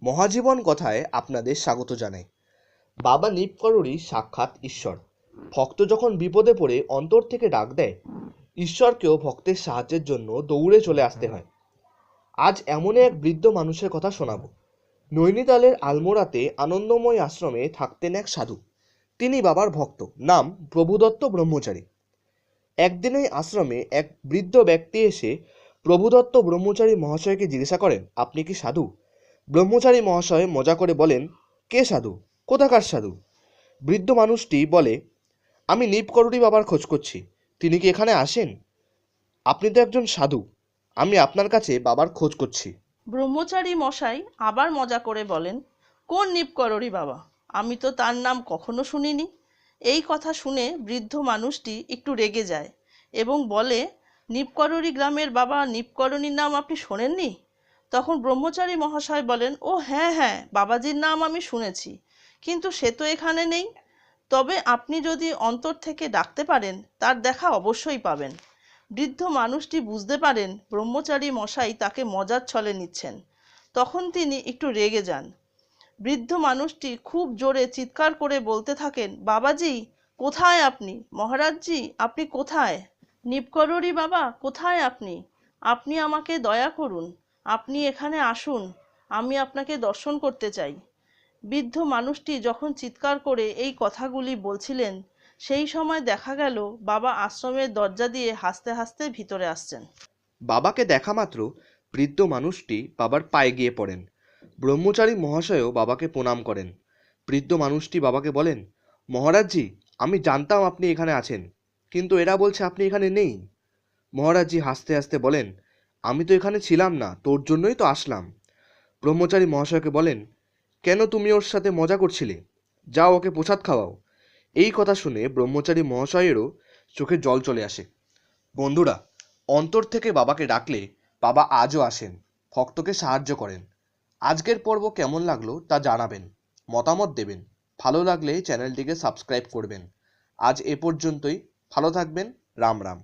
মহাজীবন কথায় আপনাদের স্বাগত জানাই। বাবা নিপকরুরই সাক্ষাৎ ঈশ্বর। ভক্ত যখন বিপদে পড়ে অন্তর থেকে ডাক দেয়, ঈশ্বরকেও ভক্তের সাহায্যের জন্য দৌড়ে চলে আসতে হয়। আজ এমনই এক বৃদ্ধ মানুষের কথা শোনাব। নৈনিতালের আলমোড়াতে আনন্দময় আশ্রমে থাকতেন এক সাধু। তিনি বাবার ভক্ত, নাম প্রভুদত্ত ব্রহ্মচারী। একদিন ওই আশ্রমে এক বৃদ্ধ ব্যক্তি এসে প্রভুদত্ত ব্রহ্মচারী মহাশয়কে জিজ্ঞাসা করেন, আপনি কি সাধু? ব্রহ্মচারী মহাশয় মজা করে বলেন, কে সাধু? কোথাকার সাধু? বৃদ্ধ মানুষটি বলে, আমি নিপকরুরি বাবার খোঁজ করছি। তিনি কি এখানে আসেন? আপনি তো একজন সাধু, আমি আপনার কাছে বাবার খোঁজ করছি। ব্রহ্মচারী মশাই আবার মজা করে বলেন, কোন নিপকররি বাবা? আমি তো তার নাম কখনো শুনিনি। এই কথা শুনে বৃদ্ধ মানুষটি একটু রেগে যায় এবং বলে, নিপকররি গ্রামের বাবা নিপকরণীর নাম আপনি শোনেননি? তখন ব্রহ্মচারী মহাশয় বলেন, ও হ্যাঁ হ্যাঁ, বাবাজির নাম আমি শুনেছি, কিন্তু সে তো এখানে নেই। তবে আপনি যদি অন্তর থেকে ডাকতে পারেন, তার দেখা অবশ্যই পাবেন। বৃদ্ধ মানুষটি বুঝতে পারেন ব্রহ্মচারী মশাই তাকে মজার ছলে নিচ্ছেন। তখন তিনি একটু রেগে যান। বৃদ্ধ মানুষটি খুব জোরে চিৎকার করে বলতে থাকেন, বাবাজি কোথায় আপনি? মহারাজজি আপনি কোথায়? নিপকররি বাবা কোথায় আপনি? আপনি আমাকে দয়া করুন, আপনি এখানে আসুন, আমি আপনাকে দর্শন করতে চাই। বৃদ্ধ মানুষটি যখন চিৎকার করে এই কথাগুলি বলছিলেন, সেই সময় দেখা গেল বাবা আশ্রমের দরজা দিয়ে হাসতে হাসতে ভিতরে আসছেন। বাবাকে দেখা মাত্র বৃদ্ধ মানুষটি বাবার পায়ে গিয়ে পড়েন। ব্রহ্মচারী মহাশয়ও বাবাকে প্রণাম করেন। বৃদ্ধ মানুষটি বাবাকে বলেন, মহারাজজি, আমি জানতাম আপনি এখানে আছেন, কিন্তু এরা বলছে আপনি এখানে নেই। মহারাজজি হাসতে হাসতে বলেন, আমি তো এখানে ছিলাম না, তোর জন্যই তো আসলাম। ব্রহ্মচারী মহাশয়কে বলেন, কেন তুমি ওর সাথে মজা করছিলে? যাও ওকে প্রসাদ খাওয়াও। এই কথা শুনে ব্রহ্মচারী মহাশয়েরও চোখে জল চলে আসে। বন্ধুরা, অন্তর থেকে বাবাকে ডাকলে বাবা আজও আসেন, ভক্তকে সাহায্য করেন। আজকের পর্ব কেমন লাগলো তা জানাবেন, মতামত দেবেন। ভালো লাগলে চ্যানেলটিকে সাবস্ক্রাইব করবেন। আজ এ পর্যন্তই। ভালো থাকবেন। রাম রাম।